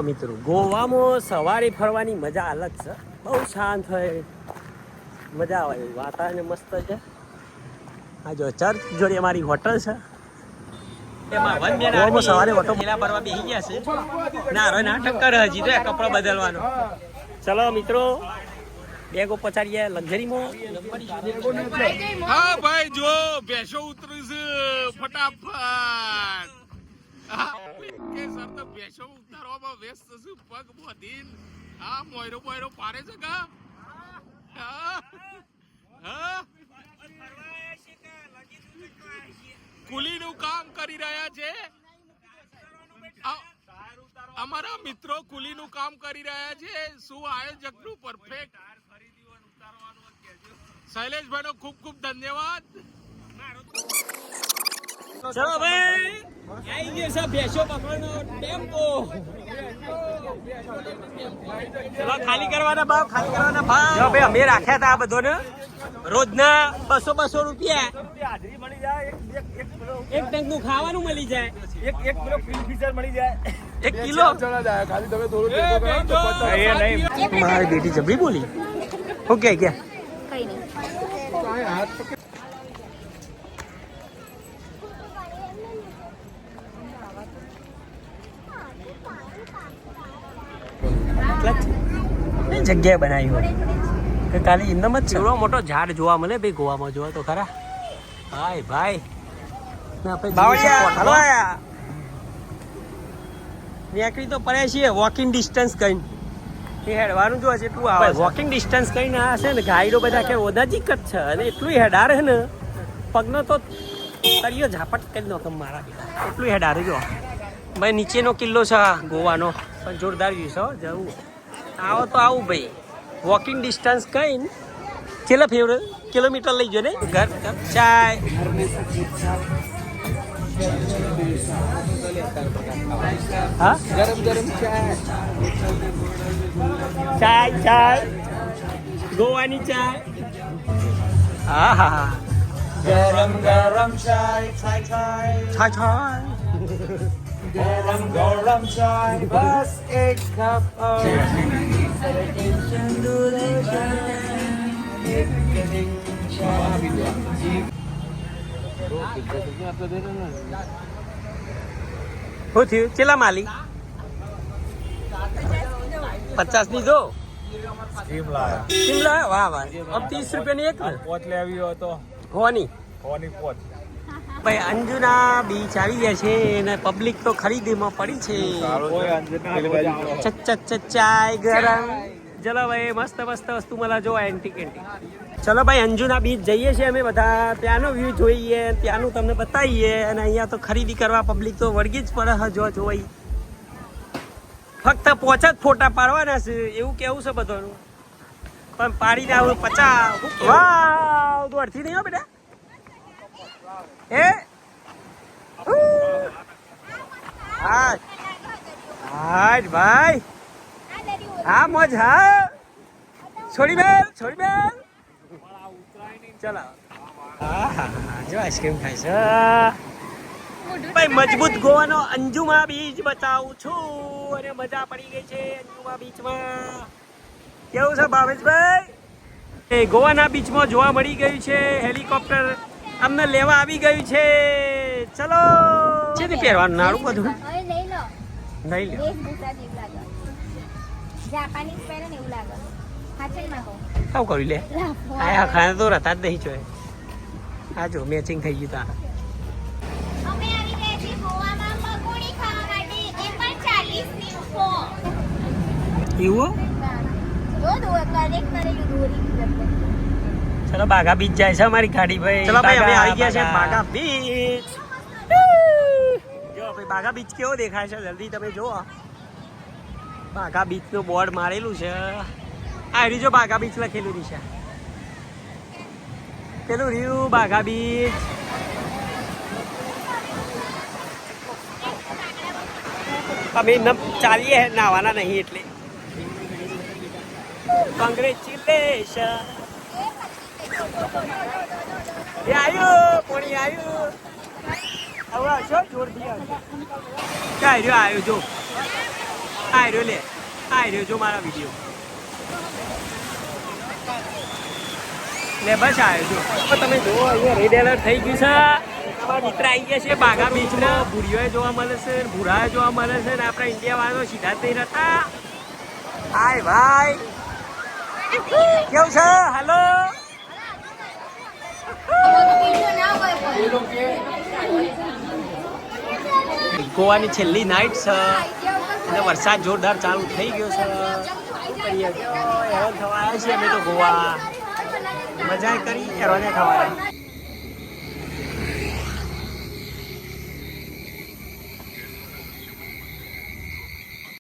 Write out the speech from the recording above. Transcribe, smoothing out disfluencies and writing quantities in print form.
મિત્રો ગોવામાં સવારે ફરવાની મજા અલગ છે. બહુ શાંત હોય, મજા આવે, વાતાવરણ મસ્ત છે. આ જો ચર્ચ જોડે અમારી હોટલ છે. એમાં સવારે ઓટો ભરવા બેસી ગયા છે. ના રો નાટક કરે હજી તો કપડો બદલવાનો. ચલો મિત્રો બેગો પચાડીએ લક્ઝરીમાં. હા ભાઈ જો ભેંસો ઉતરી છે ફટાફટ. કે સર તો ભેંસો ઉતારવામાં વ્યસ્ત છે. પગ બોધીન આ મોયરો મોયરો પારે છે કા. કુલીનું કામ કરી રહ્યા છે. અમારા મિત્રો કુલીનું કામ કરી રહ્યા છે. શું આયોજકનું પરફેક્ટ. શૈલેષભાઈ નો ખૂબ ખૂબ ધન્યવાદ. ચલો ભાઈ આવી ગયો છે ભેંસો પકડવાનો ટેમ્પો. ચલો ખાલી કરવાના ભાવ જો ભાઈ અમે રાખ્યા હતા આ બધોને રોજના 200 રૂપિયા. હાજરી મળી જાય, એક ટંક નું ખાવાનું મળી જાય, એક કિલો ફિશર મળી જાય, 1 કિલો. ખાલી તમે થોડું મારી બેટી જબરી બોલી. ઓકે ક્યાં કઈ નહીં. જગ્યાએ બનાવી હોય કે ખાલી ઇન્દમ જ એવડો મોટો ઝાડ જોવા મળે ભાઈ ગોવામાં. જોવા તો ખરા ભાઈ ભાઈ. નીકળી તો પડે છીએ વોકિંગ ડિસ્ટન્સ કઈ હેડવાનું જો એટલું આવે. વોકિંગ ડિસ્ટન્સ કઈ ના હશે ને ગાઈડો બધા કે ઓદાજી જ છે અને એટલું હેડારે ને પગનો તો તળિયો ઝાપટ કરી નાખે મારા. એટલું હેડારે જો ભાઈ. નીચેનો કિલ્લો છે ગોવાનો પણ જોરદાર વ્યૂ છે. જવું આવો તો આવું ભાઈ. વોકિંગ ડિસ્ટન્સ કઈ કેટલા ફેવરેટ કિલોમીટર લઈ જો ને. ઘર ચાય હા ગરમ ગરમ ચાય ગોવાની ચાય. હા હા હા ગરમ ગરમ ચાય ચાય ગરમ ગરમ ચાય બસ એક કપ શું થયું ચેલા માલી 50 ની દો. સ્કીમ લાયા. કેમ લાયા? વાહ વાહ. अब 30 રૂપિયાની એક ને પોચ લેવી હોય તો હોની કોની પોચ. ભાઈ અંજુના બીચ આવી ગયા છે અને પબ્લિક તો ખરીદીમાં પડી છે. ચાય ગરમ. ચલો ભાઈ મસ્ત મસ્ત વસ્તુ मला જો એન્ટિક. ચલો ભાઈ અંજુના બીચ જઈએ છીએ અમે બધા. ત્યાંનો વ્યૂ જોઈએ, ત્યાંનું તમને બતાવીએ. અને અહીંયા તો ખરીદી કરવા પબ્લિક તો વળગી જ પડે. જો જોઈ ફક્ત 5 જ ફોટા પાડવાના છે એવું કેવું છે બધાનું. પણ પાડીને આવું 50. વાવ દોડથી નહીં હો બેટા. હા ભાઈ હા મોજ. હા છોડી બેલ ચલો. જો આઈસ્ક્રીમ ખાય છે ભાઈ. મજબૂત ગોવાનો અંજુમા બીચ બતાવું છું અને મજા પડી ગઈ છે અંજુમા બીચમાં. કેવું છે ભાવેશભાઈ? ગોવાના બીચમાં જોવા મળી ગયું છે હેલિકોપ્ટર. અમને લેવા આવી ગયું છે. ચલો છે પહેરવાનું નાડું બધું હવે લઈ લો. નહીં લે. વેશભૂષા જેવું લાગે. જાપાનીઝ પહેરે ને એવું લાગે. હાચલમાં કહો. શું કર્યું લે? આ ખાને તો રહેતા જ નહીં જોઈએ. હા જો મેચિંગ થઈ ગયું તારા. અમે આવી ગયા છીએ ગોવામાં પકોડી ખાવા માટે. એ પણ 40 ની ઉપો. એવું જો કરેક્ટ કરેલું દોરી જશે. ચલો બાગા બીચ જાય છે અમારી ગાડી ભાઈ. ચલો ભાઈ અમે આવી ગયા છે બાગા બીચ. જો ભાઈ બાગા બીચ કેવો દેખાય છે જલ્દી તમે જુઓ. બાગા બીચ નું બોર્ડ મારેલું છે. આ રહ્યું જો બાગા બીચ લખેલું છે. પેલું રહ્યું બાગા બીચ. અમે ચાલીએ નાવાના નહીં એટલે. કોંગ્રેચ્યુલેશન. એ આવ્યું કોણી આવ્યું. હવે આવશો જોરથી આવજો. ક્યાં આવ્યો જો આ રહ્યો લે આ રહ્યો જો મારા વિડીયો લે બસ આવ્યો જો તો તમે જુઓ અહીંયા રેડ એલર્ટ થઈ ગયું છે અમારા મિત્ર આવી ગયા છે બાગા બીચમાં ભૂરીઓએ જોવા મળે છે ભૂરાએ જોવા મળે છે ને આપણા ઇન્ડિયા વાળો સીધા જ નહીં રહેતા હાય ભાઈ કેવું છે હાલો ગોવાની છેલ્લી નાઇટ છે અને વરસાદ જોરદાર ચાલુ થઈ ગયો છે શું કરીએ હેરાન થવા આવ્યા છીએ અમે તો ગોવા મજા કરી હેરાને થવા